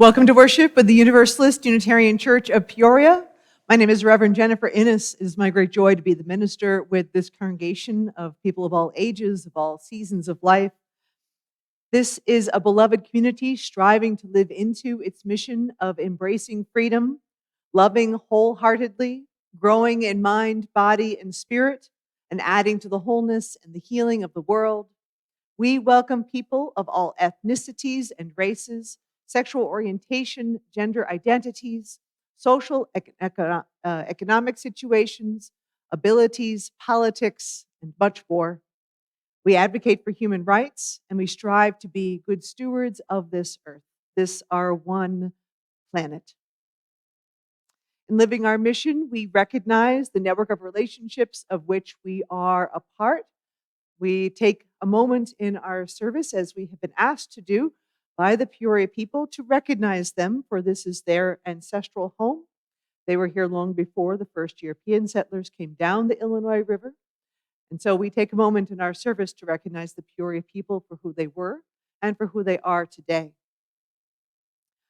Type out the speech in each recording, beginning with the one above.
Welcome to worship with the Universalist Unitarian Church of Peoria. My name is Reverend Jennifer Innis. It is my great joy to be the minister with this congregation of people of all ages, of all seasons of life. This is a beloved community striving to live into its mission of embracing freedom, loving wholeheartedly, growing in mind, body, and spirit, and adding to the wholeness and the healing of the world. We welcome people of all ethnicities and races, sexual orientation, gender identities, social, economic situations, abilities, politics, and much more. We advocate for human rights, and we strive to be good stewards of this earth, this our one planet. In living our mission, we recognize the network of relationships of which we are a part. We take a moment in our service, as we have been asked to do by the Peoria people, to recognize them, for this is their ancestral home. They were here long before the first European settlers came down the Illinois River. And so we take a moment in our service to recognize the Peoria people for who they were and for who they are today.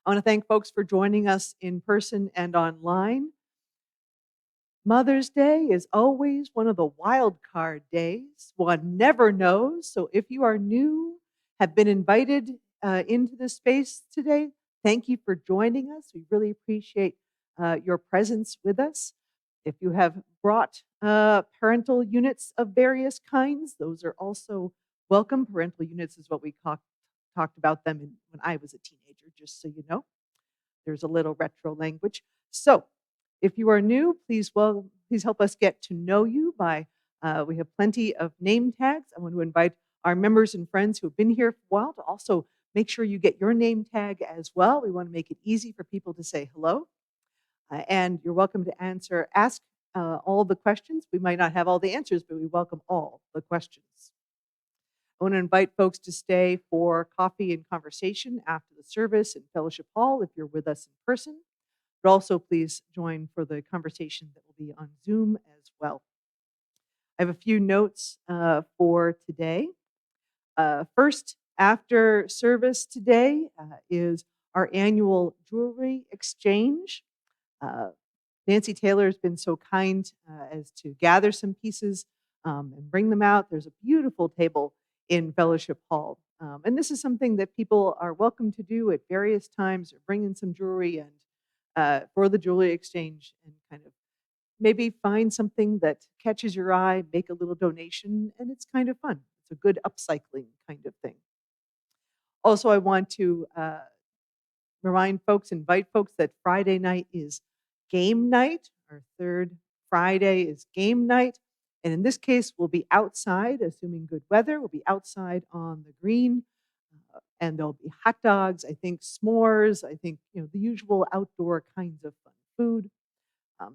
I want to thank folks for joining us in person and online. Mother's Day is always one of the wild card days. One never knows. So if you are new, have been invited into this space today, thank you for joining us. We really appreciate your presence with us. If you have brought parental units of various kinds, those are also welcome. Parental units is what we talked about them when I was a teenager, just so you know. There's a little retro language. So if you are new, please help us get to know you by, we have plenty of name tags. I want to invite our members and friends who have been here for a while to also make sure you get your name tag as well. We want to make it easy for people to say hello. And you're welcome to ask all the questions. We might not have all the answers, but we welcome all the questions. I want to invite folks to stay for coffee and conversation after the service in Fellowship Hall if you're with us in person. But also please join for the conversation that will be on Zoom as well. I have a few notes for today. First, after service today is our annual jewelry exchange. Nancy Taylor has been so kind as to gather some pieces and bring them out. There's a beautiful table in Fellowship Hall. And this is something that people are welcome to do at various times, or bring in some jewelry and for the jewelry exchange, and kind of maybe find something that catches your eye, make a little donation, and it's kind of fun. It's a good upcycling kind of thing. Also, I want to invite folks that Friday night is game night. Our third Friday is game night. And in this case, we'll be outside, assuming good weather. We'll be outside on the green. And there'll be hot dogs, I think s'mores, I think, the usual outdoor kinds of fun food.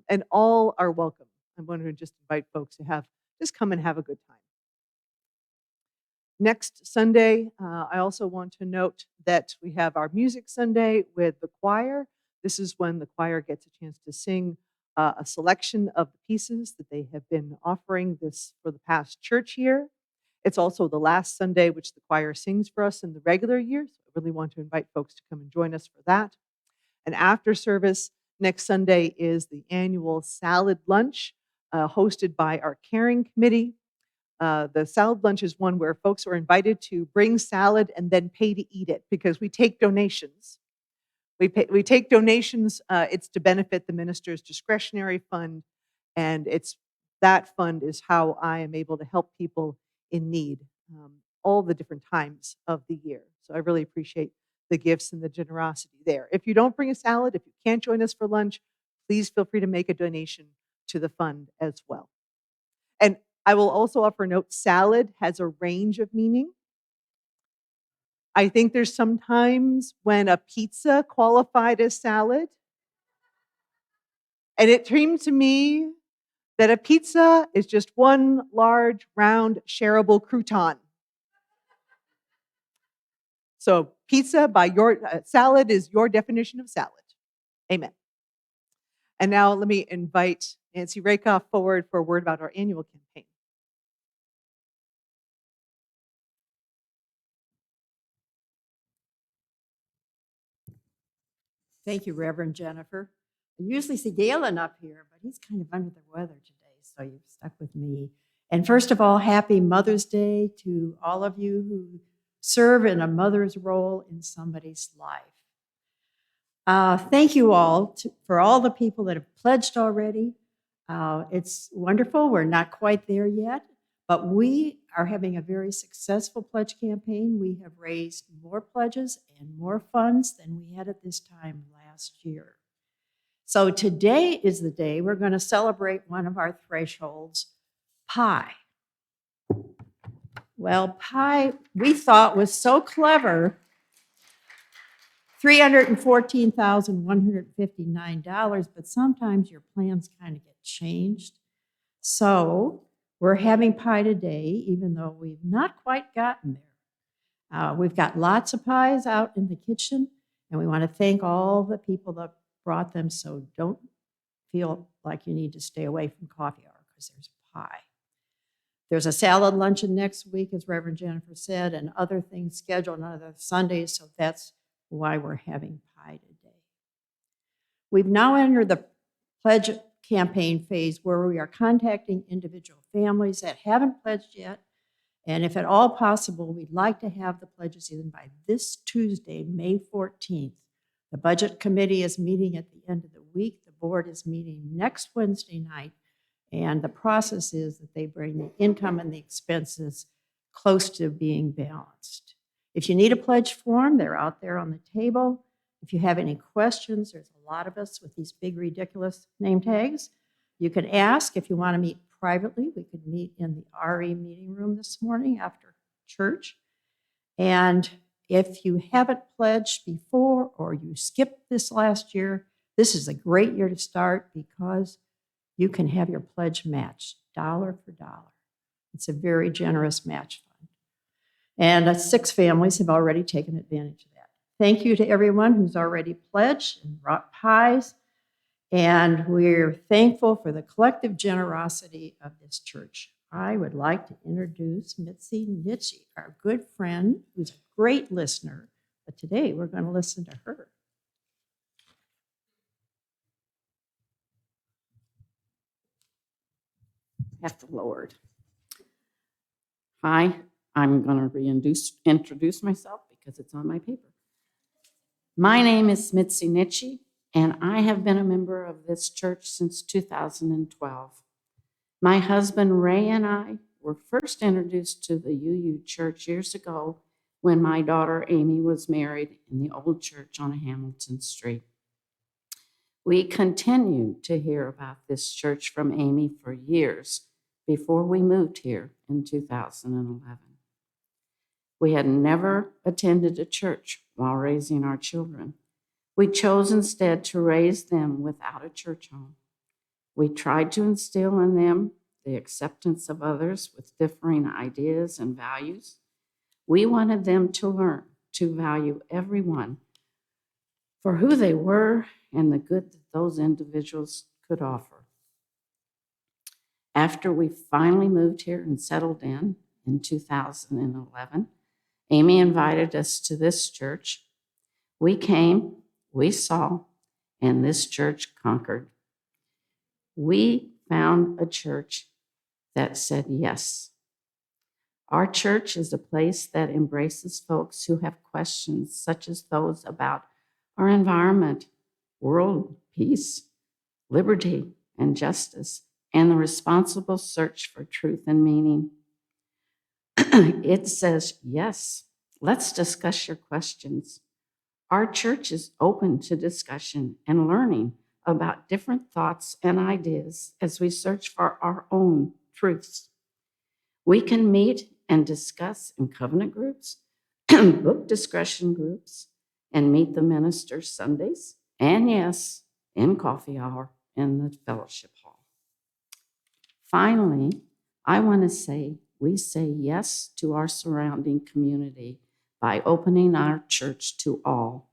And all are welcome. I'm going to just invite folks to just come and have a good time. Next Sunday, I also want to note that we have our Music Sunday with the choir. This is when the choir gets a chance to sing a selection of the pieces that they have been offering this for the past church year. It's also the last Sunday which the choir sings for us in the regular year, so I really want to invite folks to come and join us for that. And after service, next Sunday is the annual salad lunch hosted by our caring committee. The salad lunch is one where folks are invited to bring salad and then pay to eat it, because we take donations. We take donations. It's to benefit the minister's discretionary fund, and that fund is how I am able to help people in need all the different times of the year. So I really appreciate the gifts and the generosity there. If you don't bring a salad, if you can't join us for lunch, please feel free to make a donation to the fund as well. And I will also offer a note, salad has a range of meaning. I think there's sometimes when a pizza qualified as salad. And it seemed to me that a pizza is just one large, round, shareable crouton. So pizza by your salad is your definition of salad. Amen. And now let me invite Nancy Rakoff forward for a word about our annual campaign. Thank you, Reverend Jennifer. I usually see Galen up here, but he's kind of under the weather today, so you've stuck with me. And first of all, happy Mother's Day to all of you who serve in a mother's role in somebody's life. Thank you all for all the people that have pledged already. It's wonderful. We're not quite there yet, but we are having a very successful pledge campaign. We have raised more pledges and more funds than we had at this time last year. So today is the day we're going to celebrate one of our thresholds, pie. Well, pie we thought was so clever, $314,159, but sometimes your plans kind of get changed. So we're having pie today, even though we've not quite gotten there. We've got lots of pies out in the kitchen, and we want to thank all the people that brought them, so don't feel like you need to stay away from coffee hour because there's pie. There's a salad luncheon next week, as Reverend Jennifer said, and other things scheduled on other Sundays, so that's why we're having pie today. We've now entered the pledge campaign phase where we are contacting individual families that haven't pledged yet. And if at all possible, we'd like to have the pledges in by this Tuesday, May 14th. The budget committee is meeting at the end of the week. The board is meeting next Wednesday night. And the process is that they bring the income and the expenses close to being balanced. If you need a pledge form, they're out there on the table. If you have any questions, there's a lot of us with these big, ridiculous name tags. You can ask. If you want to meet privately, we could meet in the RE meeting room this morning after church. And if you haven't pledged before or you skipped this last year, this is a great year to start because you can have your pledge matched dollar for dollar. It's a very generous match fund. And 6 families have already taken advantage of that. Thank you to everyone who's already pledged and brought pies. And we're thankful for the collective generosity of this church. I would like to introduce Mitzi Nitchie, our good friend, who's a great listener. But today we're going to listen to her. Have to lower it. Hi, I'm going to introduce myself because it's on my paper. My name is Mitzi Nitchie, and I have been a member of this church since 2012. My husband Ray and I were first introduced to the UU church years ago when my daughter Amy was married in the old church on Hamilton Street. We continued to hear about this church from Amy for years before we moved here in 2011. We had never attended a church while raising our children. We chose instead to raise them without a church home. We tried to instill in them the acceptance of others with differing ideas and values. We wanted them to learn to value everyone for who they were and the good that those individuals could offer. After we finally moved here and settled in 2011, Amy invited us to this church. We came, we saw, and this church conquered. We found a church that said yes. Our church is a place that embraces folks who have questions such as those about our environment, world peace, liberty, and justice, and the responsible search for truth and meaning. It says, yes, let's discuss your questions. Our church is open to discussion and learning about different thoughts and ideas as we search for our own truths. We can meet and discuss in covenant groups, book discussion groups, and meet the ministers Sundays, and yes, in coffee hour in the fellowship hall. Finally, I want to say we say yes to our surrounding community by opening our church to all.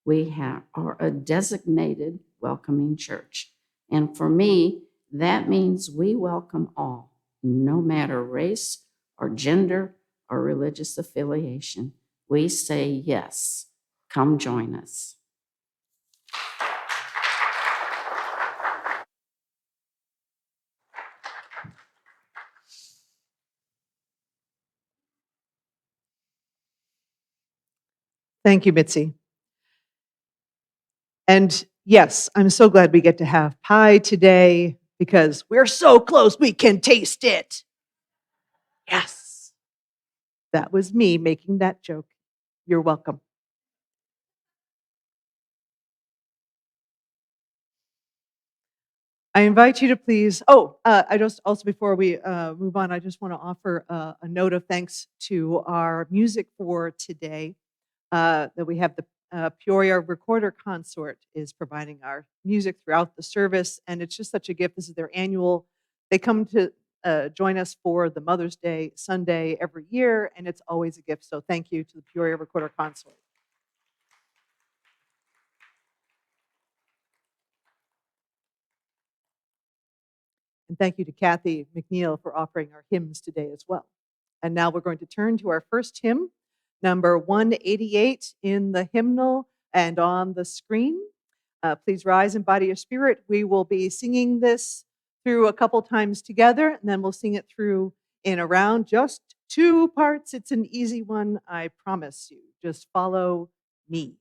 We are a designated welcoming church. And for me, that means we welcome all, no matter race or gender or religious affiliation. We say yes. Come join us. Thank you, Mitzi. And yes, I'm so glad we get to have pie today because we're so close we can taste it. Yes. That was me making that joke. You're welcome. I invite you to please. I just also before we move on, I just want to offer a note of thanks to our music for today. That we have the Peoria Recorder Consort is providing our music throughout the service, and it's just such a gift. This is their annual. They come to join us for the Mother's Day Sunday every year, and it's always a gift. So thank you to the Peoria Recorder Consort. And thank you to Kathy McNeil for offering our hymns today as well. And now we're going to turn to our first hymn, number 188 in the hymnal and on the screen. Please rise and body your spirit. We will be singing this through a couple times together, and then we'll sing it through in around just 2 parts. It's an easy one, I promise you. Just follow me.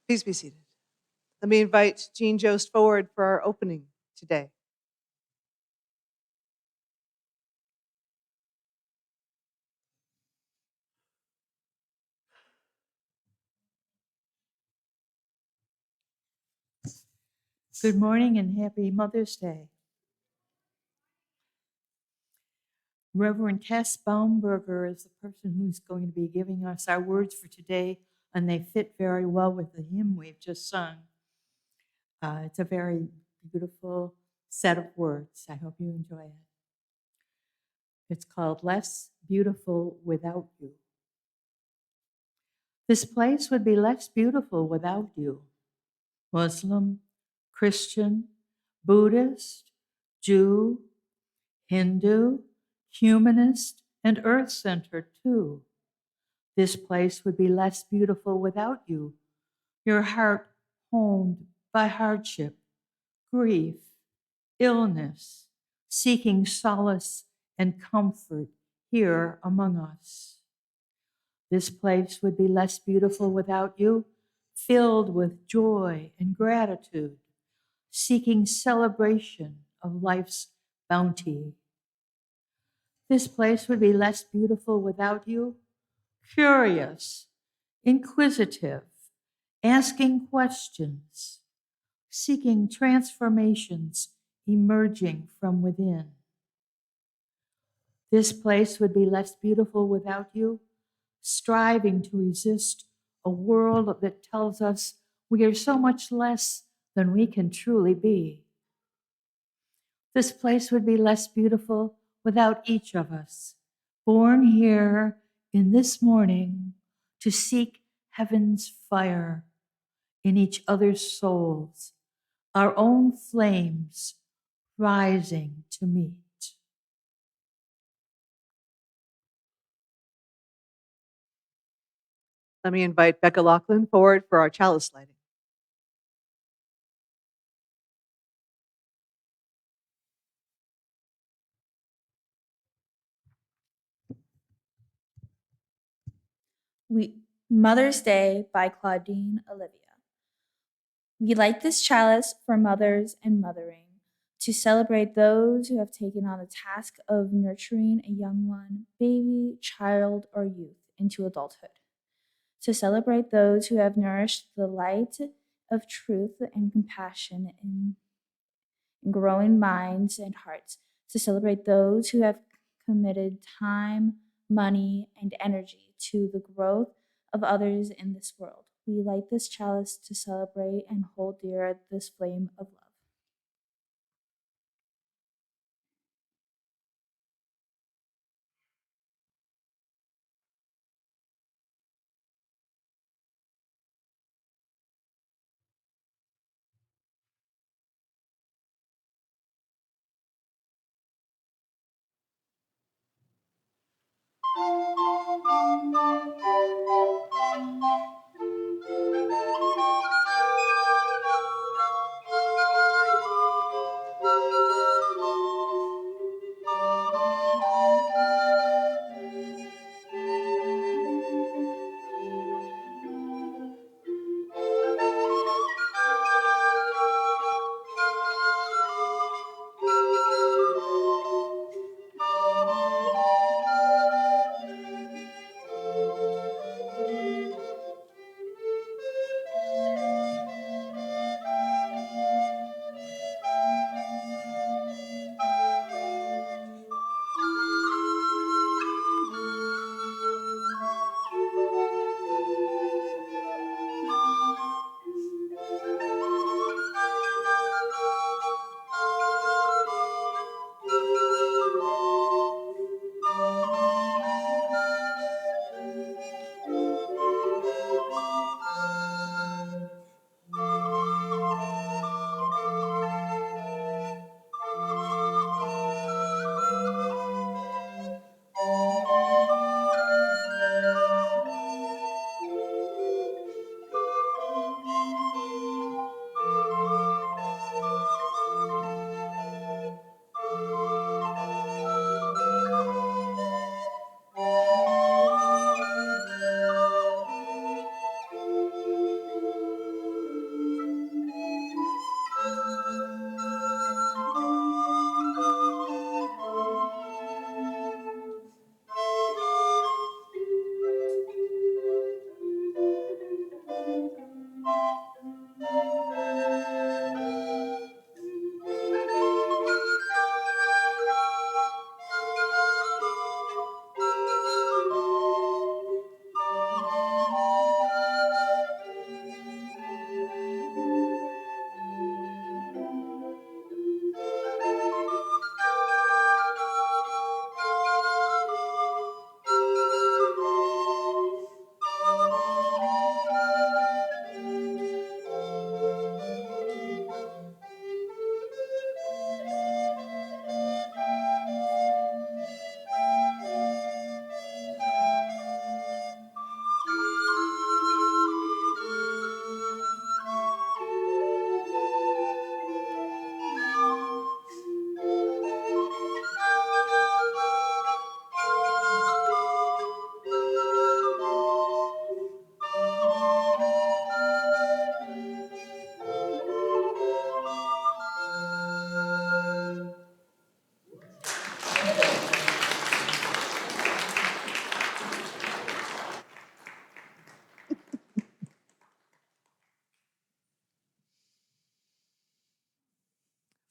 Please be seated. Let me invite Jean Jost forward for our opening today. Good morning and happy Mother's Day. Reverend Tess Baumberger is the person who's going to be giving us our words for today, and they fit very well with the hymn we've just sung. It's a very beautiful set of words. I hope you enjoy it. It's called Less Beautiful Without You. This place would be less beautiful without you. Muslim, Christian, Buddhist, Jew, Hindu, humanist, and earth-centered too. This place would be less beautiful without you, your heart honed by hardship, grief, illness, seeking solace and comfort here among us. This place would be less beautiful without you, filled with joy and gratitude, seeking celebration of life's bounty. This place would be less beautiful without you, curious, inquisitive, asking questions, seeking transformations emerging from within. This place would be less beautiful without you, striving to resist a world that tells us we are so much less than we can truly be. This place would be less beautiful without each of us, born here in this morning to seek heaven's fire in each other's souls, our own flames rising to meet. Let me invite Becca Laughlin forward for our chalice lighting. Mother's Day by Claudine Olivia. We light this chalice for mothers and mothering, to celebrate those who have taken on the task of nurturing a young one, baby, child, or youth into adulthood, to celebrate those who have nourished the light of truth and compassion in growing minds and hearts, to celebrate those who have committed time, money, and energy to the growth of others in this world. We light this chalice to celebrate and hold dear this flame of love.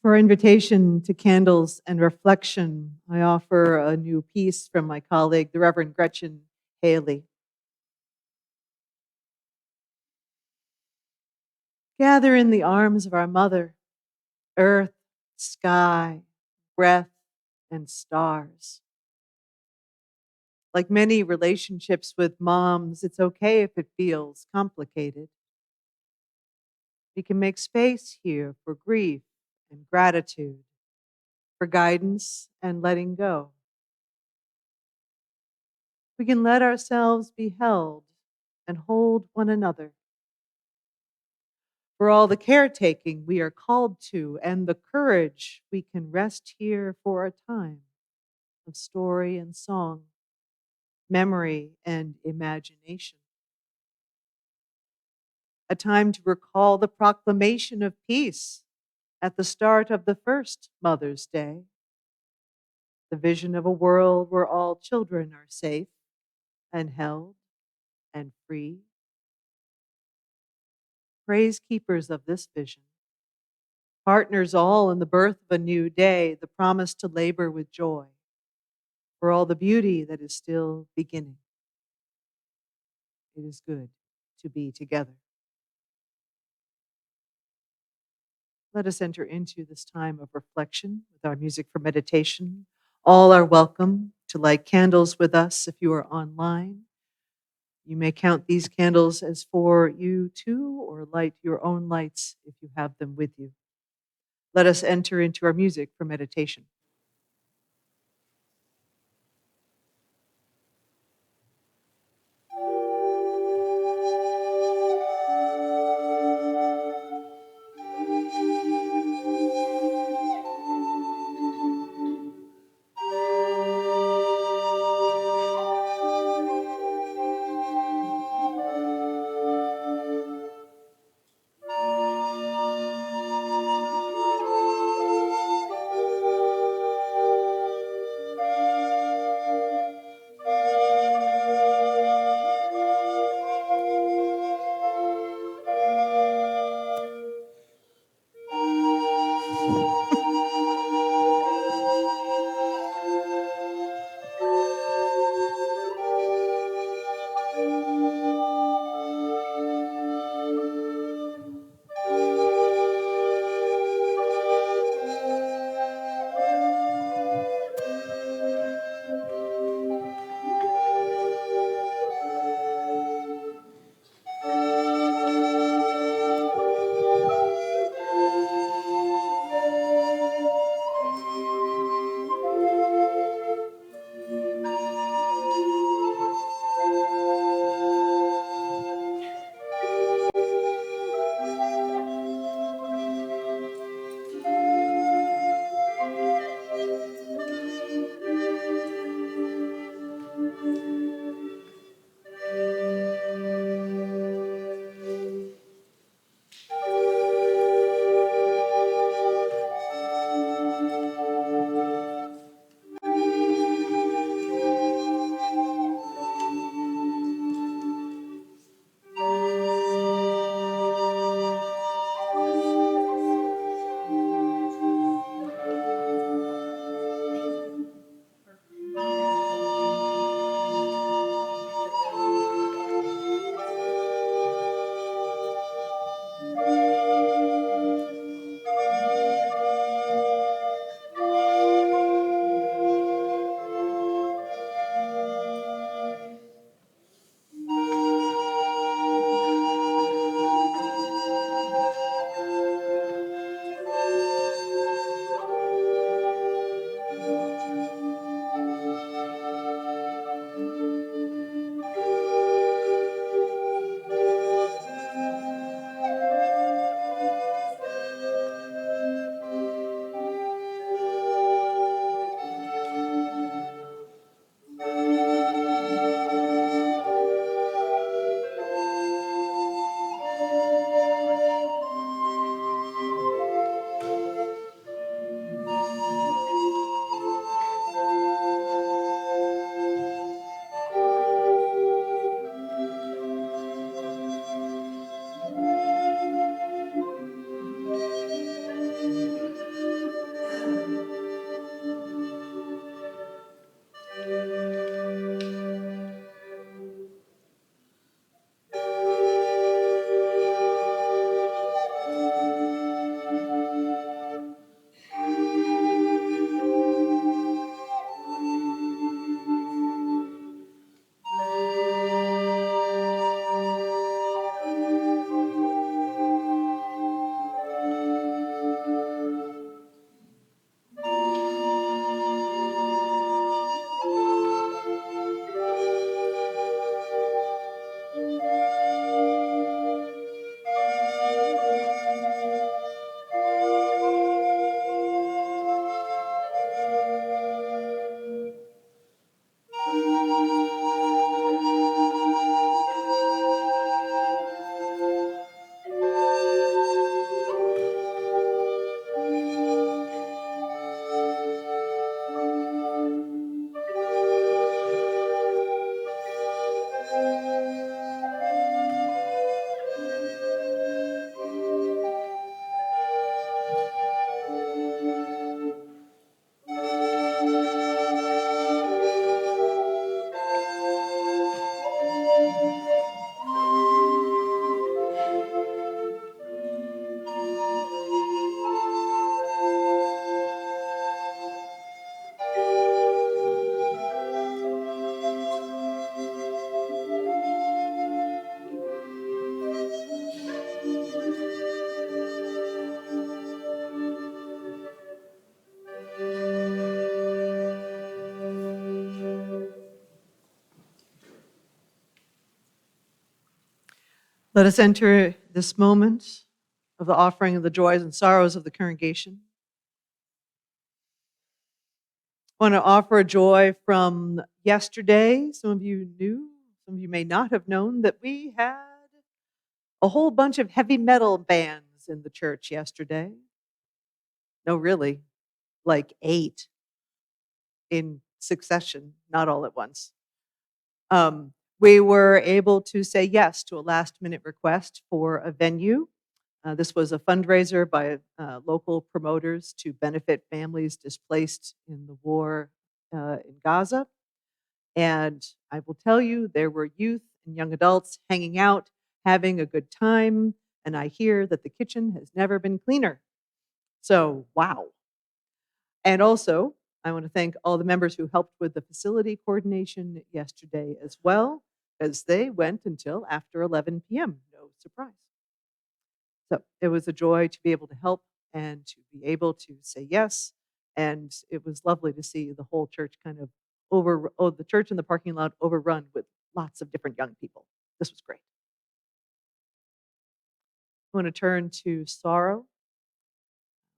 For our invitation to candles and reflection, I offer a new piece from my colleague, the Reverend Gretchen Haley. Gather in the arms of our mother, earth, sky, breath, and stars. Like many relationships with moms, it's okay if it feels complicated. We can make space here for grief and gratitude, for guidance and letting go. We can let ourselves be held and hold one another. For all the caretaking we are called to and the courage, we can rest here for a time of story and song, memory and imagination. A time to recall the proclamation of peace at the start of the first Mother's Day, the vision of a world where all children are safe and held and free. Praise keepers of this vision, partners all in the birth of a new day, the promise to labor with joy for all the beauty that is still beginning. It is good to be together. Let us enter into this time of reflection with our music for meditation. All are welcome to light candles with us if you are online. You may count these candles as for you too, or light your own lights if you have them with you. Let us enter into our music for meditation. Let us enter this moment of the offering of the joys and sorrows of the congregation. I want to offer a joy from yesterday. Some of you knew, some of you may not have known that we had a whole bunch of heavy metal bands in the church yesterday. No, really, like 8 in succession, not all at once. We were able to say yes to a last-minute request for a venue. This was a fundraiser by local promoters to benefit families displaced in the war in Gaza. And I will tell you, there were youth and young adults hanging out, having a good time. And I hear that the kitchen has never been cleaner. So, wow. And also, I want to thank all the members who helped with the facility coordination yesterday as well, as they went until after 11 p.m. No surprise. So it was a joy to be able to help and to be able to say yes. And it was lovely to see the whole church kind of the church and the parking lot overrun with lots of different young people. This was great. I want to turn to sorrow.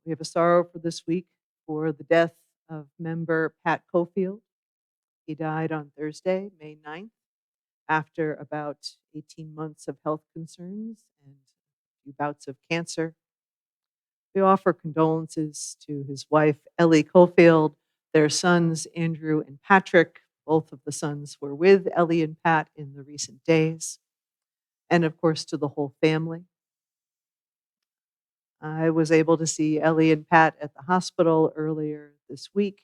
We have a sorrow for this week for the death of member Pat Cofield. He died on Thursday, May 9th, after about 18 months of health concerns and a few bouts of cancer. We offer condolences to his wife, Ellie Cofield, their sons, Andrew and Patrick. Both of the sons were with Ellie and Pat in the recent days. And of course, to the whole family. I was able to see Ellie and Pat at the hospital earlier this week,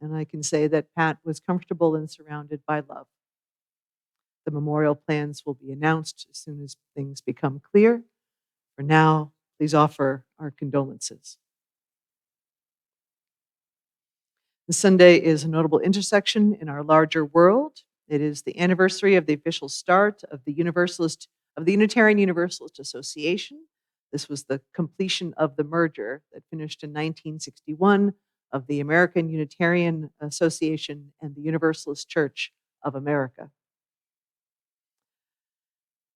and I can say that Pat was comfortable and surrounded by love. The memorial plans will be announced as soon as things become clear. For now, please offer our condolences. The Sunday is a notable intersection in our larger world. It is the anniversary of the official start of the Unitarian Universalist Association. This was the completion of the merger that finished in 1961 of the American Unitarian Association and the Universalist Church of America.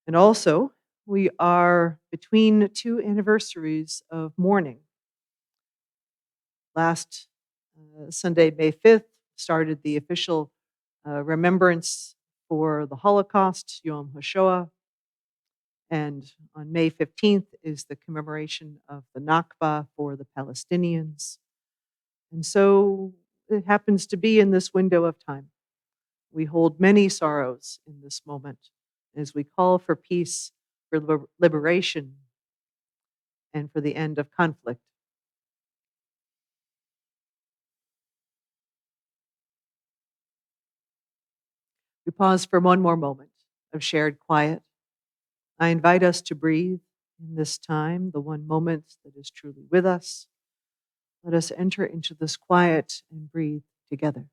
And also, we are between 2 anniversaries of mourning. Last Sunday, May 5th, started the official remembrance for the Holocaust, Yom HaShoah. And on May 15th is the commemoration of the Nakba for the Palestinians. And so it happens to be in this window of time. We hold many sorrows in this moment as we call for peace, for liberation, and for the end of conflict. We pause for one more moment of shared quiet. I invite us to breathe in this time, the one moment that is truly with us. Let us enter into this quiet and breathe together.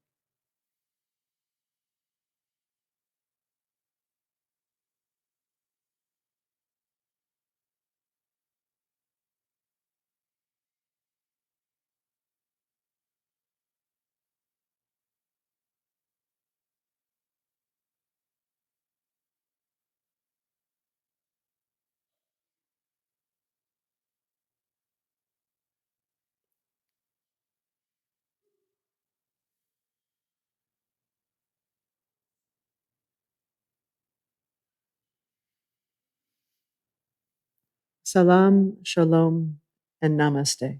Salam, shalom, and namaste.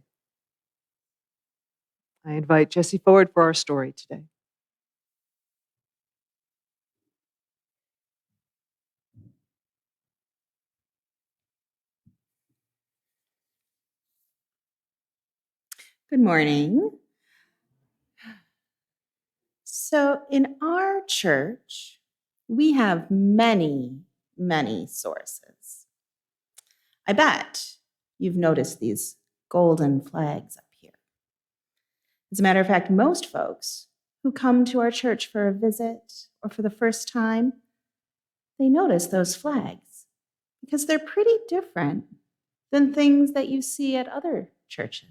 I invite Jesse forward for our story today. Good morning. So, in our church, we have many, many sources. I bet you've noticed these golden flags up here. As a matter of fact, most folks who come to our church for a visit or for the first time, they notice those flags because they're pretty different than things that you see at other churches.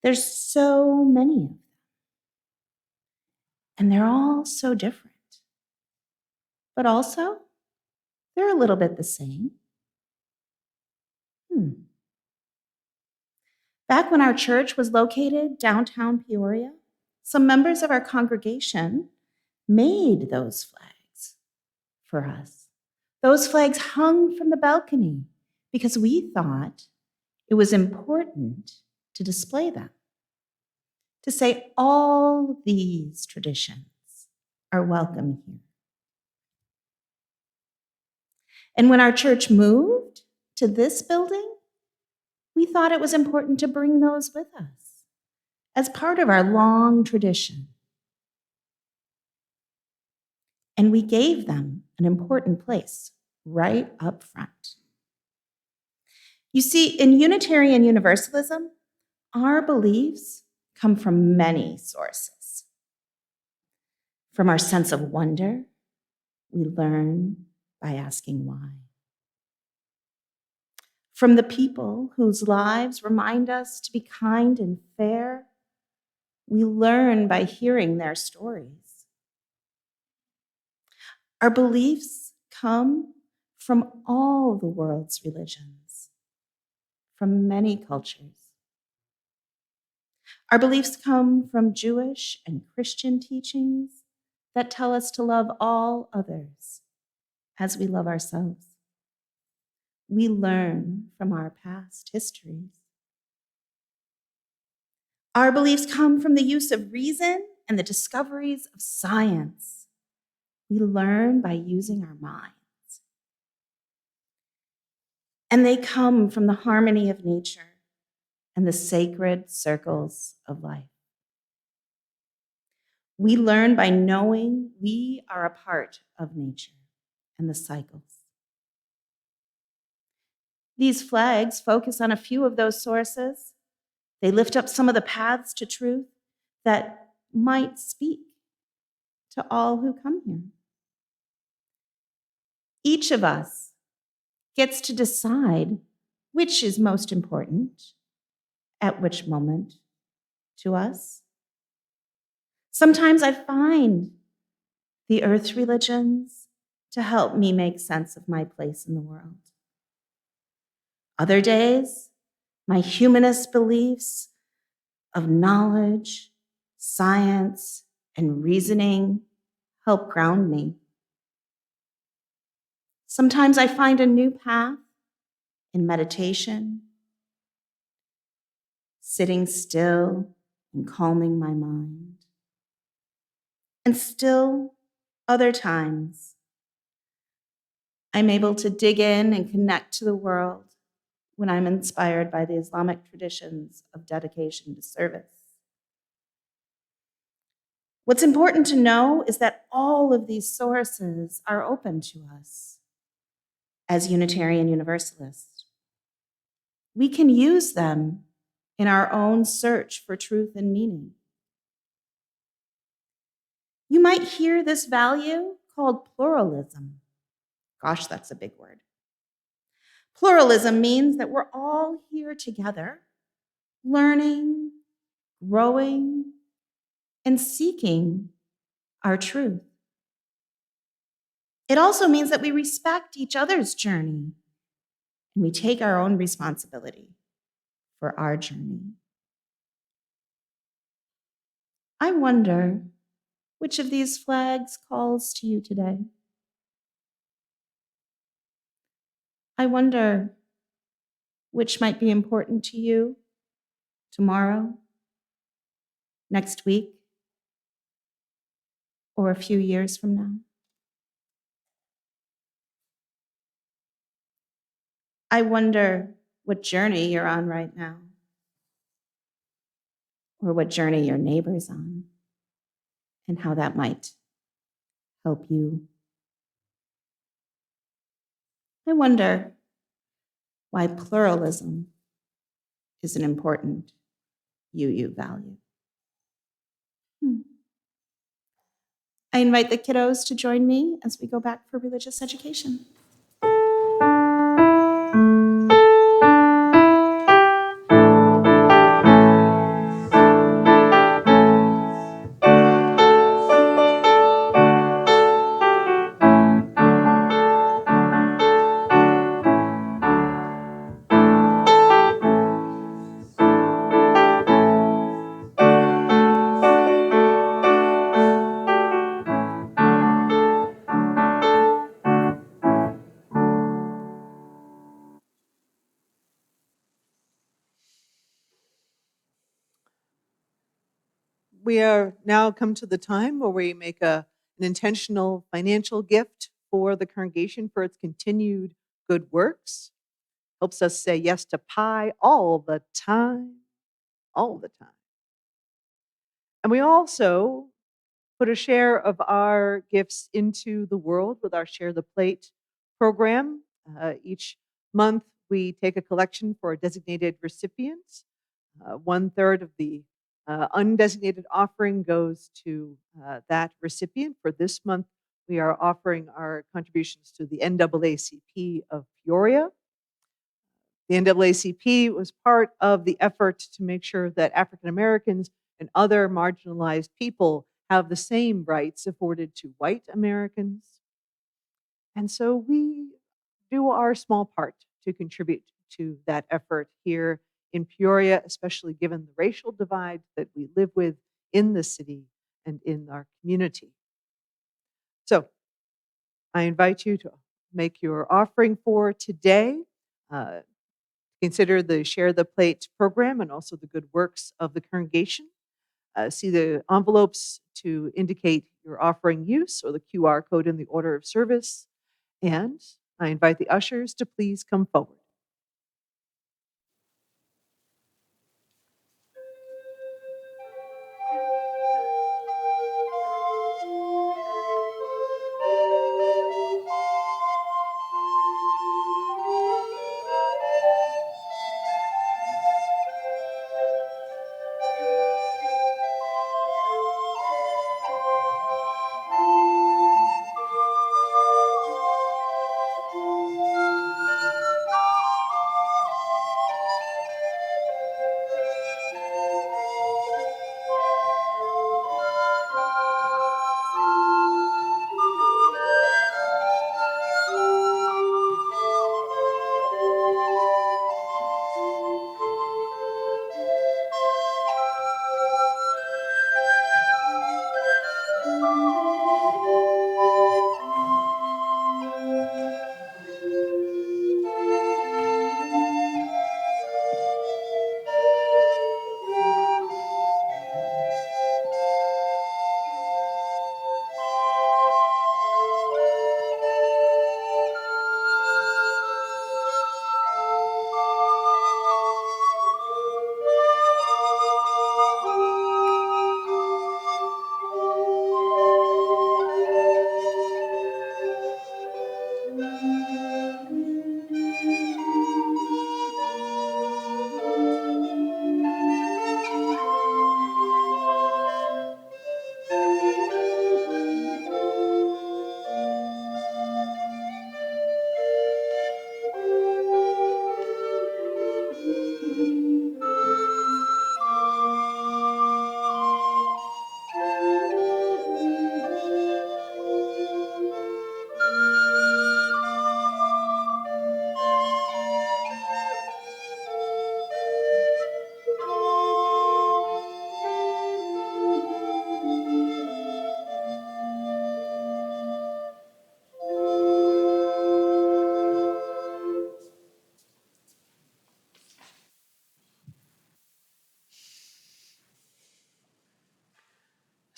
There's so many of them. And they're all so different. But also, they're a little bit the same. Back when our church was located downtown Peoria, some members of our congregation made those flags for us. Those flags hung from the balcony because we thought it was important to display them, to say all these traditions are welcome here. And when our church moved to this building, we thought it was important to bring those with us as part of our long tradition. And we gave them an important place right up front. You see, in Unitarian Universalism, our beliefs come from many sources. From our sense of wonder, we learn by asking why. From the people whose lives remind us to be kind and fair, we learn by hearing their stories. Our beliefs come from all the world's religions, from many cultures. Our beliefs come from Jewish and Christian teachings that tell us to love all others as we love ourselves. We learn from our past histories. Our beliefs come from the use of reason and the discoveries of science. We learn by using our minds. And they come from the harmony of nature and the sacred circles of life. We learn by knowing we are a part of nature and the cycles. These flags focus on a few of those sources. They lift up some of the paths to truth that might speak to all who come here. Each of us gets to decide which is most important at which moment to us. Sometimes I find the earth religions to help me make sense of my place in the world. Other days, my humanist beliefs of knowledge, science, and reasoning help ground me. Sometimes I find a new path in meditation, sitting still and calming my mind. And still, other times, I'm able to dig in and connect to the world when I'm inspired by the Islamic traditions of dedication to service. What's important to know is that all of these sources are open to us as Unitarian Universalists. We can use them in our own search for truth and meaning. You might hear this value called pluralism. Gosh, that's a big word. Pluralism means that we're all here together, learning, growing, and seeking our truth. It also means that we respect each other's journey and we take our own responsibility for our journey. I wonder which of these flags calls to you today. I wonder which might be important to you tomorrow, next week, or a few years from now. I wonder what journey you're on right now, or what journey your neighbor's on, and how that might help you. I wonder why pluralism is an important UU value. I invite the kiddos to join me as we go back for religious education. We are now come to the time where we make an intentional financial gift for the congregation for its continued good works. Helps us say yes to pie all the time, all the time. And we also put a share of our gifts into the world with our Share the Plate program. Each month, we take a collection for a designated recipient. 1/3 of the undesignated offering goes to that recipient. For this month, we are offering our contributions to the NAACP of Peoria. The NAACP was part of the effort to make sure that African Americans and other marginalized people have the same rights afforded to white Americans. And so we do our small part to contribute to that effort here in Peoria, especially given the racial divide that we live with in the city and in our community. So I invite you to make your offering for today. Consider the Share the Plate program and also the good works of the congregation. See the envelopes to indicate your offering use or the QR code in the order of service. And I invite the ushers to please come forward.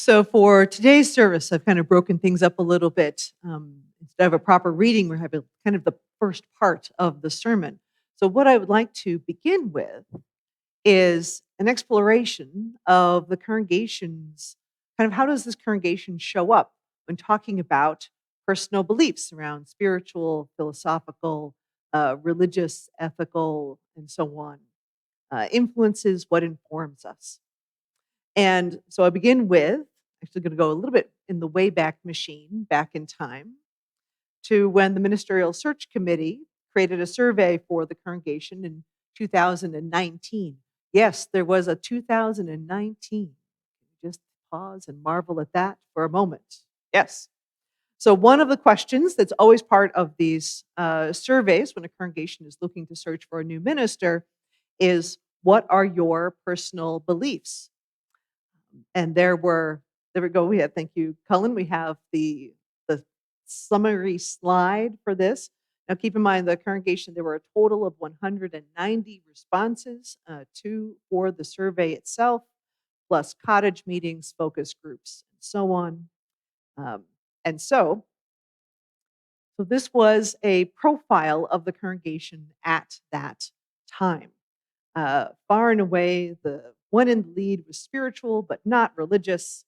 So for today's service, I've kind of broken things up a little bit. Instead of a proper reading, we're having kind of the first part of the sermon. So what I would like to begin with is an exploration of the congregation's kind of how does this congregation show up when talking about personal beliefs around spiritual, philosophical, religious, ethical, and so on. Influences what informs us. And so I begin with, actually going to go a little bit in the Wayback Machine, back in time, to when the Ministerial Search Committee created a survey for the congregation in 2019. Yes, there was a 2019. Just pause and marvel at that for a moment. Yes. So one of the questions that's always part of these surveys when a congregation is looking to search for a new minister is, what are your personal beliefs? And there we go. We have, thank you, Cullen. We have the summary slide for this. Now, keep in mind the congregation, there were a total of 190 responses for the survey itself. plus cottage meetings, focus groups, and so on. And so this was a profile of the congregation at that time. Far and away, the one in the lead was spiritual, but not religious,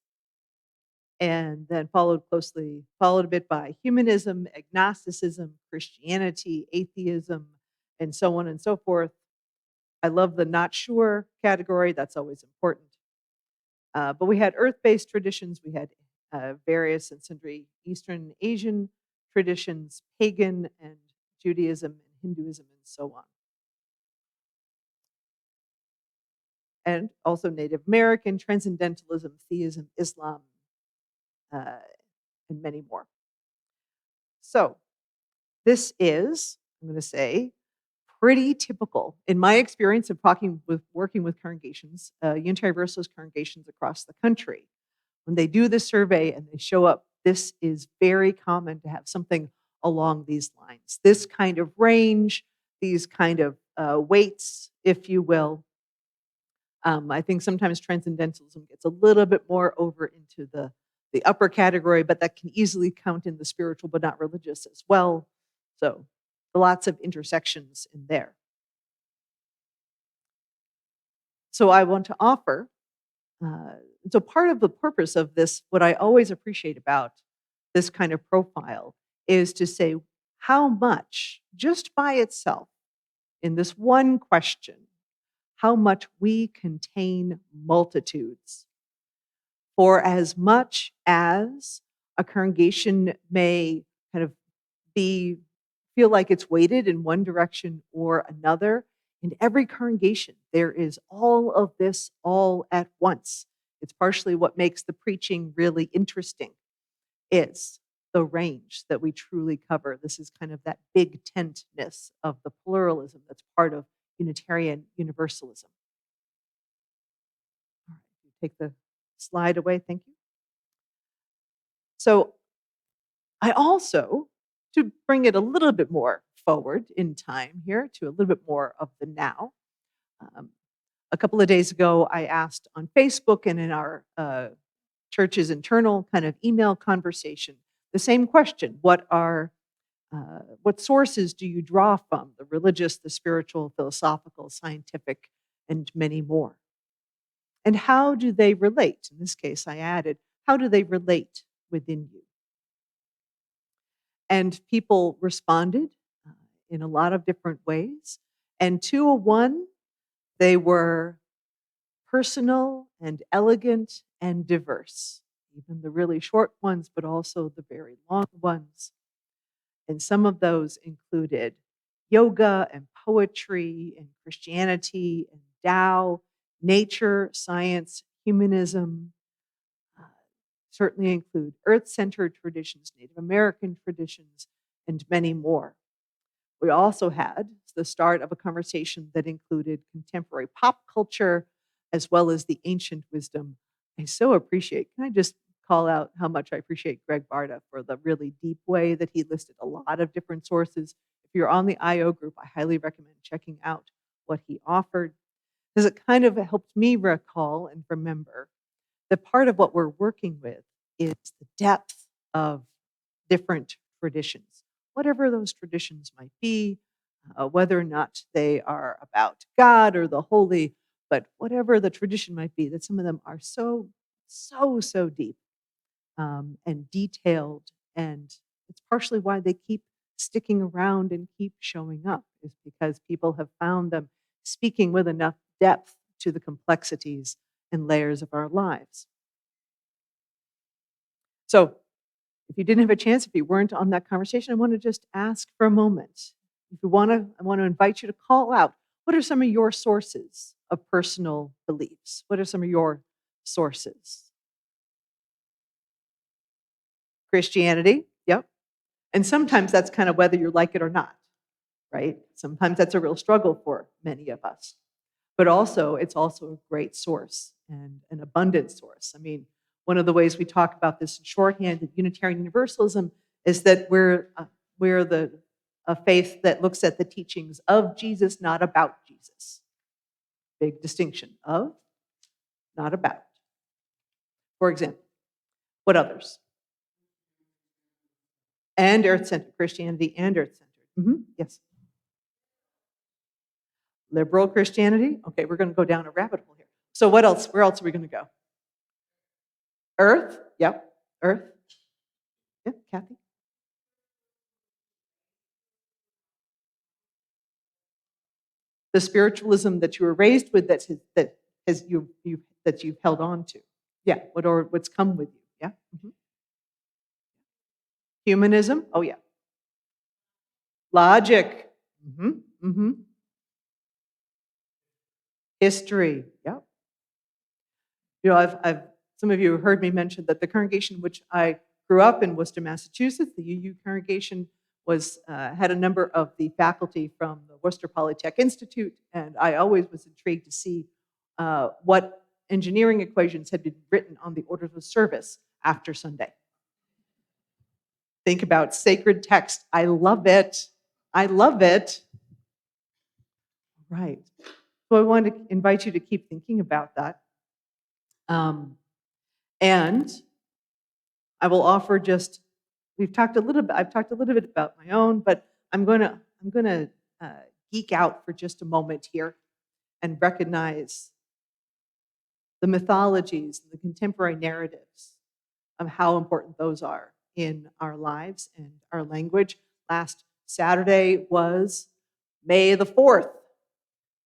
and then followed a bit by humanism, agnosticism, Christianity, atheism, and so on and so forth. I love the not sure category. That's always important. But we had earth-based traditions. We had various and sundry Eastern Asian traditions, pagan and Judaism and Hinduism, and so on. And also Native American, transcendentalism, theism, Islam, and many more. So this is, I'm going to say, pretty typical in my experience of working with congregations, Unitarian Universalist congregations across the country. When they do the survey and they show up, this is very common to have something along these lines. This kind of range, these kind of weights, if you will. I think sometimes transcendentalism gets a little bit more over into the upper category, but that can easily count in the spiritual but not religious as well. So lots of intersections in there. So I want to offer, so part of the purpose of this, what I always appreciate about this kind of profile is to say how much, just by itself, in this one question, how much we contain multitudes. For as much as a congregation may kind of feel like it's weighted in one direction or another, in every congregation, there is all of this all at once. It's partially what makes the preaching really interesting, is the range that we truly cover. This is kind of that big tentness of the pluralism that's part of Unitarian Universalism. All right, take the slide away, thank you. So I also, to bring it a little bit more forward in time here to a little bit more of the now, a couple of days ago, I asked on Facebook and in our church's internal kind of email conversation, the same question: what sources do you draw from? The religious, the spiritual, philosophical, scientific, and many more. And how do they relate? In this case, I added, how do they relate within you? And people responded in a lot of different ways. And 201, they were personal and elegant and diverse, even the really short ones, but also the very long ones. And some of those included yoga and poetry and Christianity and Tao, nature, science, humanism, certainly include earth-centered traditions, Native American traditions, and many more. We also had the start of a conversation that included contemporary pop culture as well as the ancient wisdom. I so appreciate, can I just call out how much I appreciate Greg Barta for the really deep way that he listed a lot of different sources. If you're on the IO group, I highly recommend checking out what he offered, because it kind of helped me recall and remember that part of what we're working with is the depth of different traditions, whatever those traditions might be, whether or not they are about God or the holy, but whatever the tradition might be, that some of them are so deep and detailed. And it's partially why they keep sticking around and keep showing up, is because people have found them speaking with enough depth to the complexities and layers of our lives. So if you didn't have a chance, if you weren't on that conversation, I want to just ask for a moment. If you want to, I want to invite you to call out, what are some of your sources of personal beliefs? What are some of your sources? Christianity, yep. And sometimes that's kind of whether you like it or not, right? Sometimes that's a real struggle for many of us. But also, it's also a great source and an abundant source. I mean, one of the ways we talk about this in shorthand in Unitarian Universalism is that we're a faith that looks at the teachings of Jesus, not about Jesus. Big distinction: of, not about. for example. What others? And earth-centered, Christianity and earth-centered. Yes. Liberal Christianity. Okay, we're going to go down a rabbit hole here. So what else? Where else are we going to go? Earth. Yep. Earth. Yep. Kathy. The spiritualism that you were raised with, that you've held on to. Yeah. What's come with you? Yeah. Humanism. Oh yeah. Logic. History. Yep. You know, I've some of you have heard me mention that the congregation which I grew up in, Worcester, Massachusetts, the UU congregation, had a number of the faculty from the Worcester Polytech Institute, and I always was intrigued to see what engineering equations had been written on the orders of service after Sunday. Think about sacred text. I love it. I love it. Right. So I want to invite you to keep thinking about that. And I will offer I've talked a little bit about my own, but I'm going to geek out for just a moment here and recognize the mythologies and the contemporary narratives of how important those are in our lives and our language. Last Saturday was May the 4th,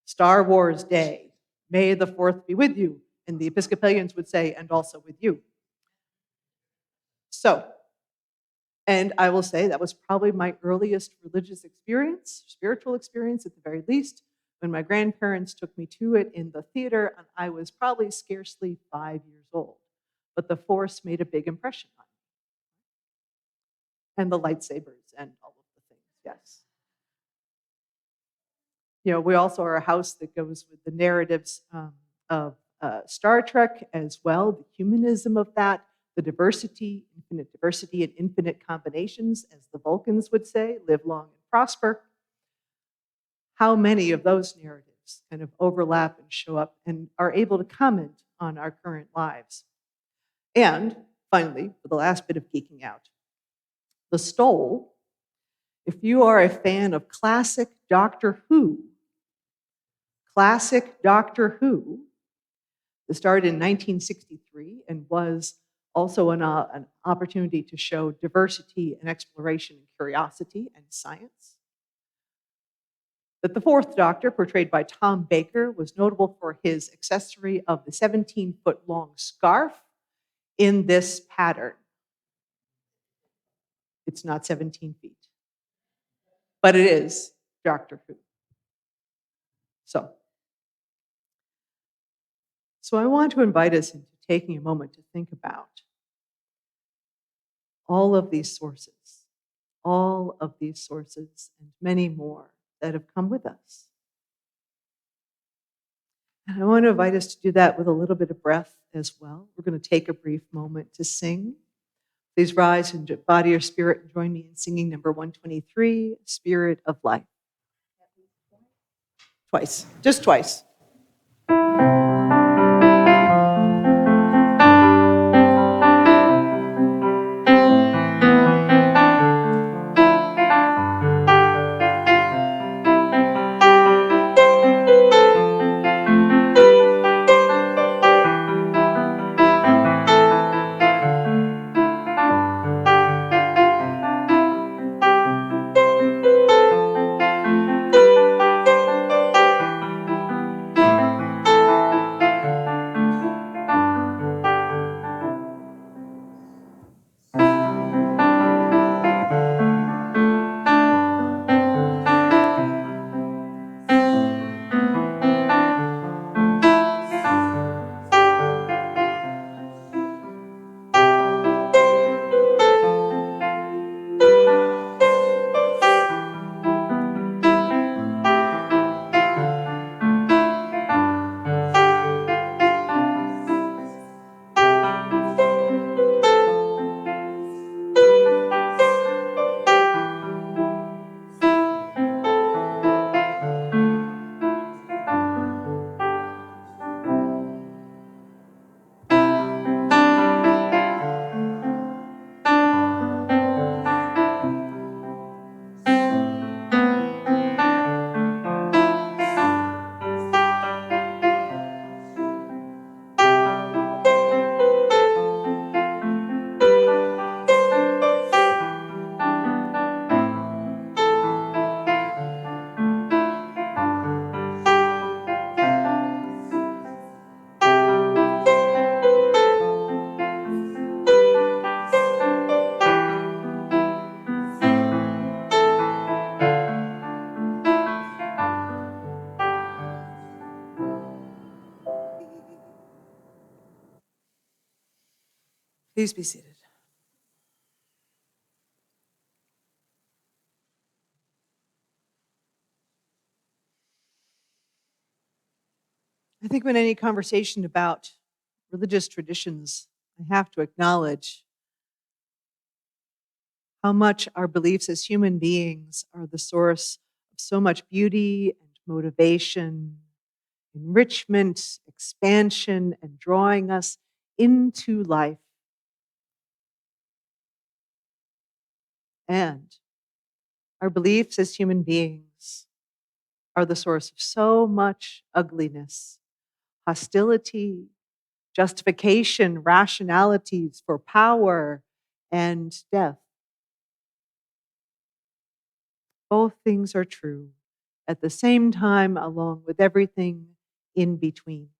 Star Wars Day. May the 4th be with you. And the Episcopalians would say, and also with you. So, and I will say that was probably my earliest religious experience, spiritual experience at the very least, when my grandparents took me to it in the theater, and I was probably scarcely 5 years old. But the Force made a big impression on me. And the lightsabers and all of the things, yes. You know, we also are a house that goes with the narratives of Star Trek as well, the humanism of that, the diversity, infinite diversity and infinite combinations, as the Vulcans would say, live long and prosper. How many of those narratives kind of overlap and show up and are able to comment on our current lives? And finally, for the last bit of geeking out, the stole. If you are a fan of classic Doctor Who, it started in 1963 and was also an opportunity to show diversity and exploration and curiosity and science. That the fourth Doctor, portrayed by Tom Baker, was notable for his accessory of the 17-foot-long scarf in this pattern. It's not 17 feet, but it is Doctor Who. So I want to invite us into taking a moment to think about all of these sources, and many more that have come with us. And I want to invite us to do that with a little bit of breath as well. We're going to take a brief moment to sing. Please rise in body or spirit and join me in singing number 123, Spirit of Life. Twice, just twice. Please be seated. I think when any conversation about religious traditions, I have to acknowledge how much our beliefs as human beings are the source of so much beauty and motivation, enrichment, expansion, and drawing us into life. And our beliefs as human beings are the source of so much ugliness, hostility, justification, rationalities for power, and death. Both things are true at the same time, along with everything in between.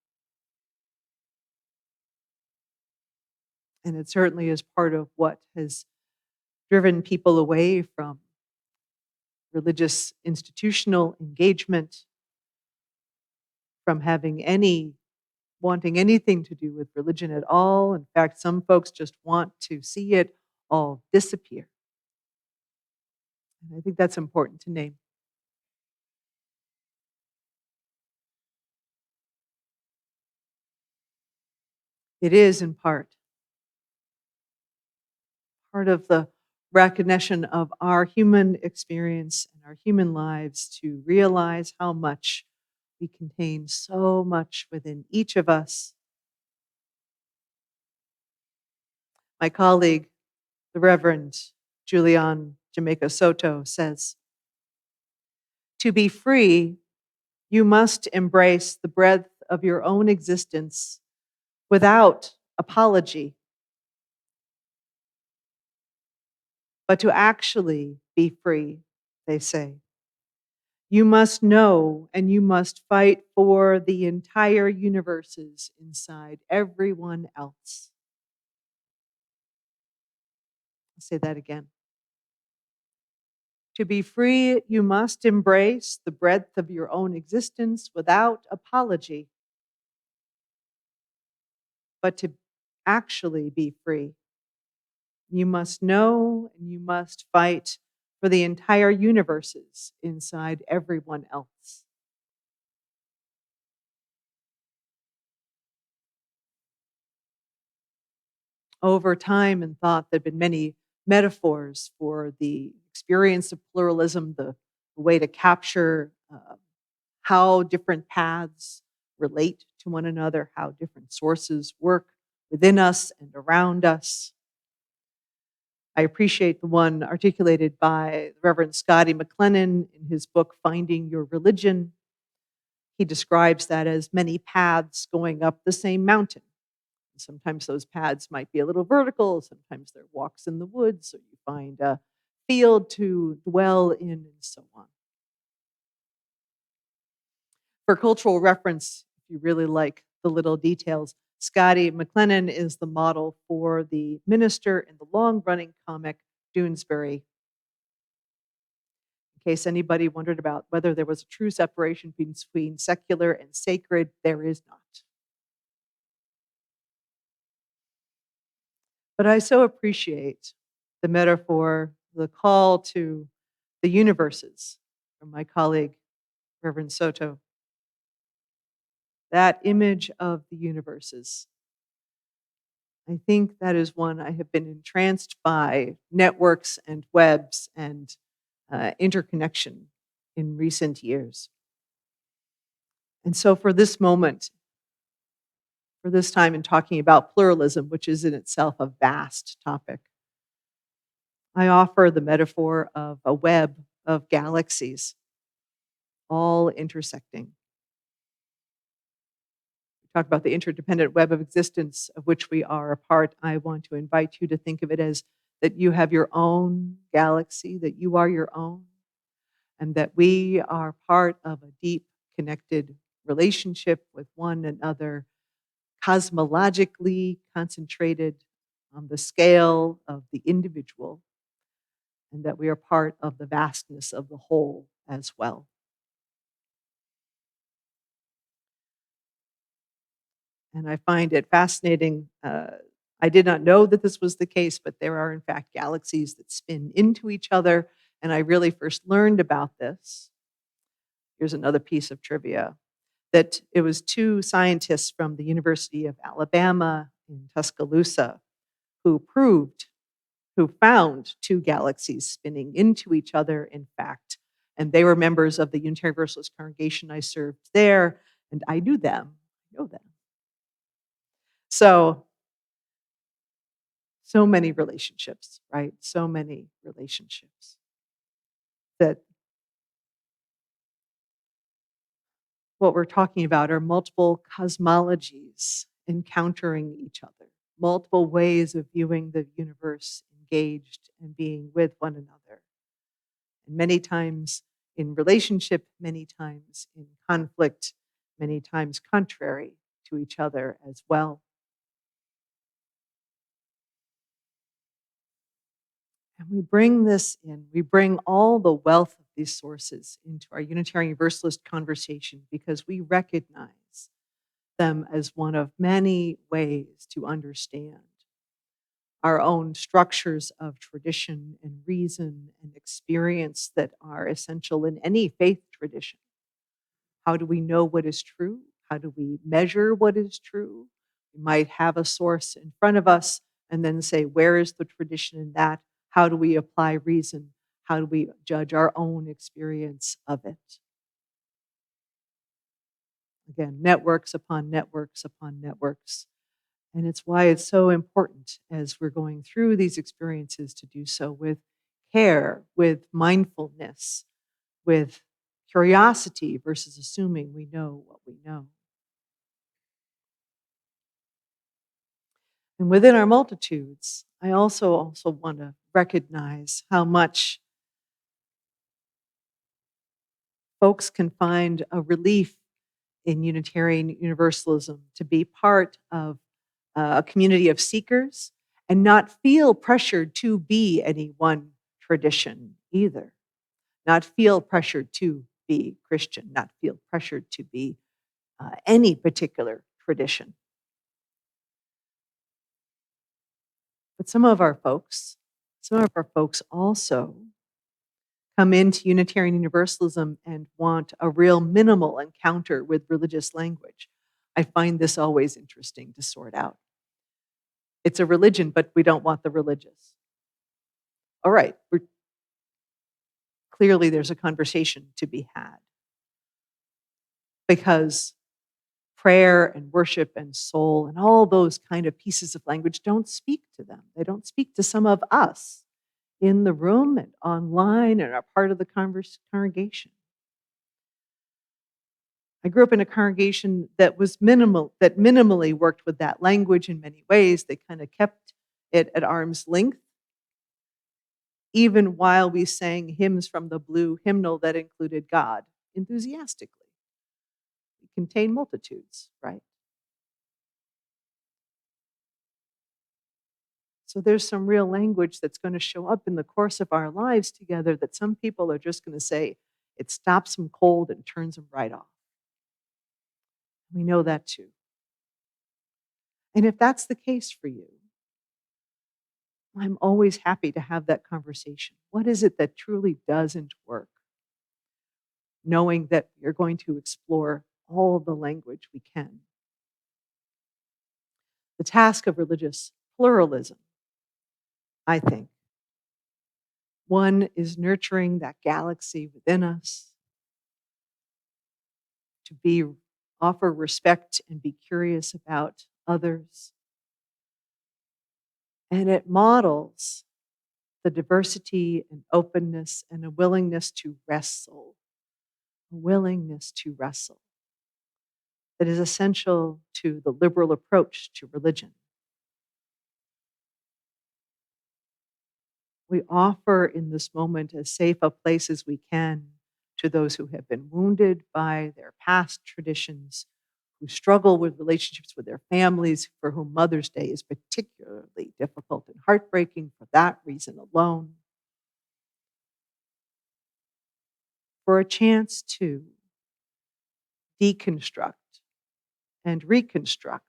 And it certainly is part of what has driven people away from religious institutional engagement, from wanting anything to do with religion at all. In fact, some folks just want to see it all disappear. And I think that's important to name. It is in part of the recognition of our human experience and our human lives to realize how much we contain so much within each of us. My colleague, the Reverend Julian Jamaica Soto, says, "To be free, you must embrace the breadth of your own existence without apology. But to actually be free," they say, "you must know and you must fight for the entire universes inside everyone else." I'll say that again. To be free, you must embrace the breadth of your own existence without apology. But to actually be free, you must know and you must fight for the entire universes inside everyone else. Over time and thought, there have been many metaphors for the experience of pluralism, the way to capture how different paths relate to one another, how different sources work within us and around us. I appreciate the one articulated by Reverend Scotty McLennan in his book, Finding Your Religion. He describes that as many paths going up the same mountain. Sometimes those paths might be a little vertical, sometimes they're walks in the woods, so you find a field to dwell in, and so on. For cultural reference, if you really like the little details, Scotty McLennan is the model for the minister in the long-running comic Doonesbury. In case anybody wondered about whether there was a true separation between secular and sacred, there is not. But I so appreciate the metaphor, the call to the universes from my colleague, Reverend Soto. That image of the universes. I think that is one I have been entranced by networks and webs and interconnection in recent years. And so for this moment, for this time in talking about pluralism, which is in itself a vast topic, I offer the metaphor of a web of galaxies, all intersecting. We talk about the interdependent web of existence of which we are a part. I want to invite you to think of it as that you have your own galaxy, that you are your own, and that we are part of a deep connected relationship with one another, cosmologically concentrated on the scale of the individual, and that we are part of the vastness of the whole as well. And I find it fascinating I did not know that this was the case, but there are, in fact, galaxies that spin into each other. And I really first learned about this. Here's another piece of trivia that it was two scientists from the University of Alabama in Tuscaloosa who found two galaxies spinning into each other, in fact. And they were members of the Unitarian Universalist congregation I served there, and I knew them. I know them. So many relationships, right? So many relationships that what we're talking about are multiple cosmologies encountering each other, multiple ways of viewing the universe engaged and being with one another. And many times in relationship, many times in conflict, many times contrary to each other as well. And we bring this in, we bring all the wealth of these sources into our Unitarian Universalist conversation because we recognize them as one of many ways to understand our own structures of tradition and reason and experience that are essential in any faith tradition. How do we know what is true? How do we measure what is true? We might have a source in front of us and then say, where is the tradition in that? How do we apply reason? How do we judge our own experience of it? Again, networks upon networks upon networks. And it's why it's so important as we're going through these experiences to do so with care, with mindfulness, with curiosity versus assuming we know what we know. And within our multitudes, I also want to recognize how much folks can find a relief in Unitarian Universalism to be part of a community of seekers and not feel pressured to be any one tradition either. Not feel pressured to be Christian, not feel pressured to be any particular tradition. But some of our folks also come into Unitarian Universalism and want a real minimal encounter with religious language. I find this always interesting to sort out. It's a religion, but we don't want the religious. All right, clearly there's a conversation to be had because prayer and worship and soul and all those kind of pieces of language don't speak to them. They don't speak to some of us in the room and online and are part of the congregation. I grew up in a congregation that was minimally worked with that language in many ways. They kind of kept it at arm's length, even while we sang hymns from the blue hymnal that included God enthusiastically. It contained multitudes, right? So there's some real language that's going to show up in the course of our lives together that some people are just going to say, it stops them cold and turns them right off. We know that too. And if that's the case for you, I'm always happy to have that conversation. What is it that truly doesn't work? Knowing that you're going to explore all the language we can. The task of religious pluralism, I think, one is nurturing that galaxy within us, to offer respect and be curious about others. And it models the diversity and openness and a willingness to wrestle, that is essential to the liberal approach to religion. We offer in this moment as safe a place as we can to those who have been wounded by their past traditions, who struggle with relationships with their families, for whom Mother's Day is particularly difficult and heartbreaking for that reason alone. For a chance to deconstruct and reconstruct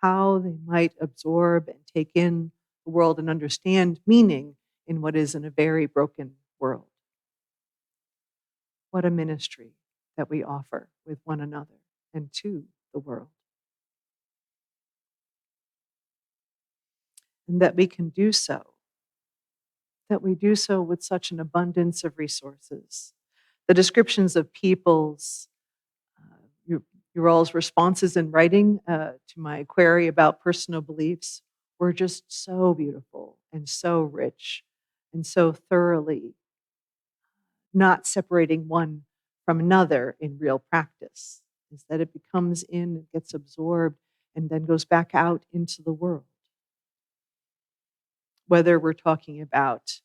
how they might absorb and take in the world and understand meaning in what is in a very broken world. What a ministry that we offer with one another and to the world. And that we can do so, that we do so with such an abundance of resources. The descriptions of people's, your all's responses in writing to my query about personal beliefs were just so beautiful and so rich and so thoroughly not separating one from another in real practice, is that it becomes in, it gets absorbed, and then goes back out into the world. Whether we're talking about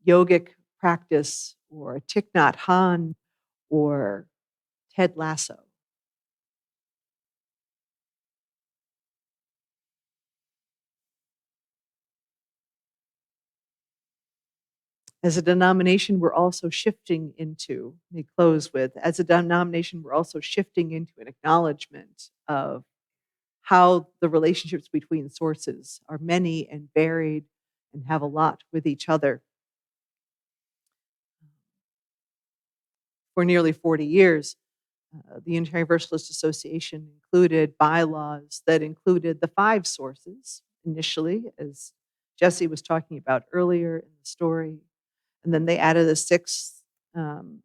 yogic practice or Thich Nhat Hanh or Ted Lasso. As a denomination, we're also shifting into, let me close with, as a denomination, we're also shifting into an acknowledgement of how the relationships between sources are many and varied and have a lot with each other. For nearly 40 years, the Unitarian Universalist Association included bylaws that included the 5 sources initially, as Jesse was talking about earlier in the story. And then they added a 6th,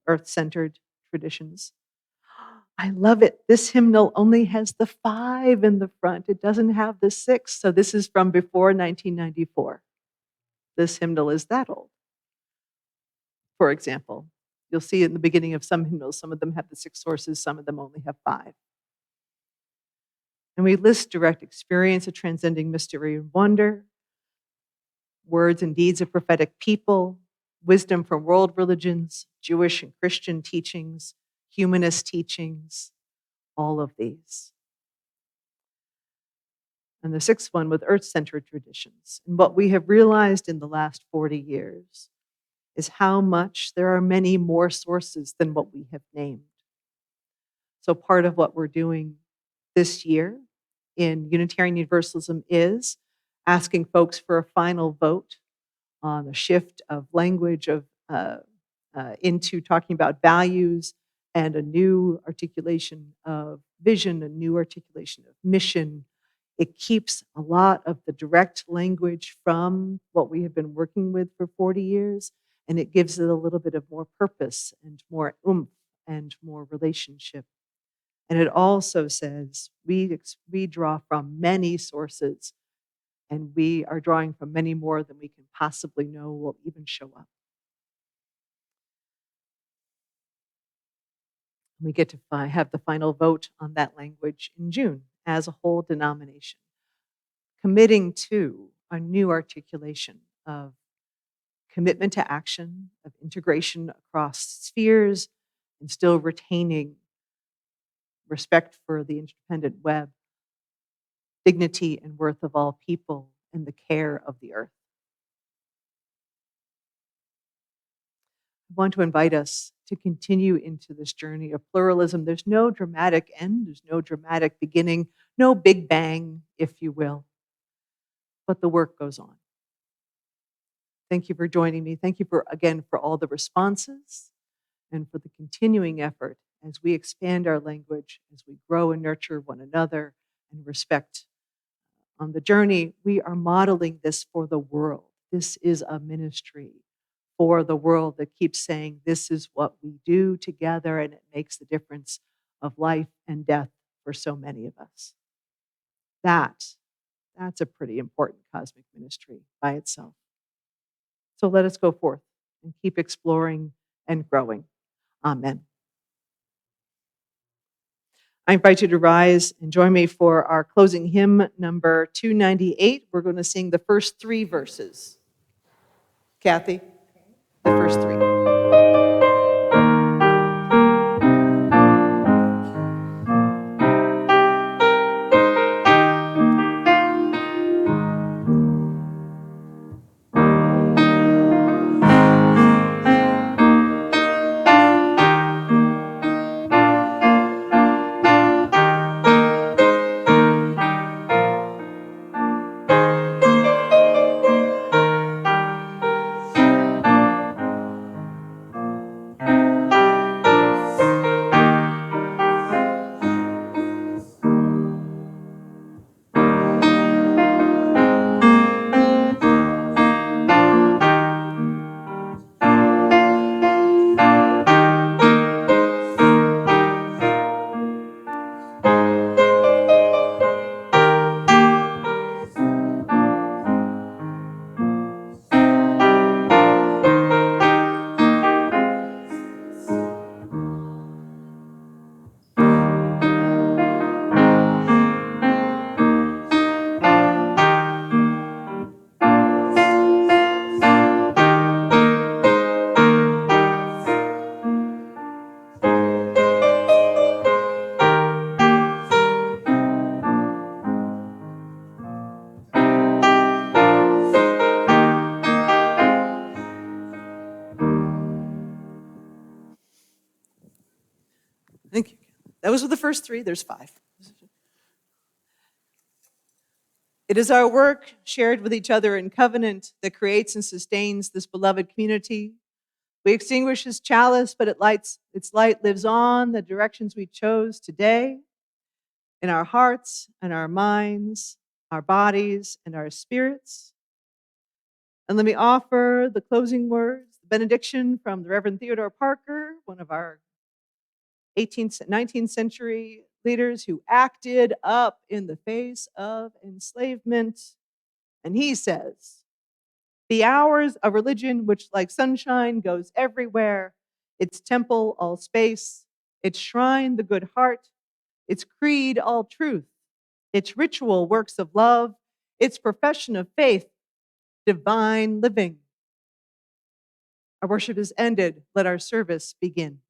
earth-centered traditions. I love it. This hymnal only has the 5 in the front. It doesn't have the 6. So this is from before 1994. This hymnal is that old. For example, you'll see in the beginning of some hymnals, some of them have the 6 sources, some of them only have 5. And we list direct experience of transcending mystery and wonder, words and deeds of prophetic people, wisdom from world religions, Jewish and Christian teachings, humanist teachings, all of these. And the 6th one with earth-centered traditions. And what we have realized in the last 40 years is how much there are many more sources than what we have named. So part of what we're doing this year in Unitarian Universalism is asking folks for a final vote on the shift of language into talking about values and a new articulation of vision, a new articulation of mission. It keeps a lot of the direct language from what we have been working with for 40 years, and it gives it a little bit of more purpose and more oomph and more relationship. And it also says we draw from many sources, and we are drawing from many more than we can possibly know will even show up. We get to have the final vote on that language in June as a whole denomination, committing to a new articulation of commitment to action, of integration across spheres, and still retaining respect for the interdependent web, dignity and worth of all people, and the care of the earth. I want to invite us to continue into this journey of pluralism. There's no dramatic end, there's no dramatic beginning, no big bang, if you will, but the work goes on. Thank you for joining me. Thank you again for all the responses and for the continuing effort as we expand our language, as we grow and nurture one another and respect. On the journey, we are modeling this for the world. This is a ministry for the world that keeps saying this is what we do together, and it makes the difference of life and death for so many of us. That's a pretty important cosmic ministry by itself. So let us go forth and keep exploring and growing. Amen. I invite you to rise and join me for our closing hymn, number 298. We're going to sing the first 3 verses. Kathy, the first 3. Those were the first three, there's 5. It is our work shared with each other in covenant that creates and sustains this beloved community. We extinguish this chalice, but its light lives on the directions we chose today in our hearts and our minds, our bodies and our spirits. And let me offer the closing words, the benediction from the Reverend Theodore Parker, one of our 18th, 19th century leaders who acted up in the face of enslavement. And he says, "The hours of religion, which like sunshine goes everywhere, its temple all space, its shrine the good heart, its creed all truth, its ritual works of love, its profession of faith, divine living." Our worship is ended. Let our service begin.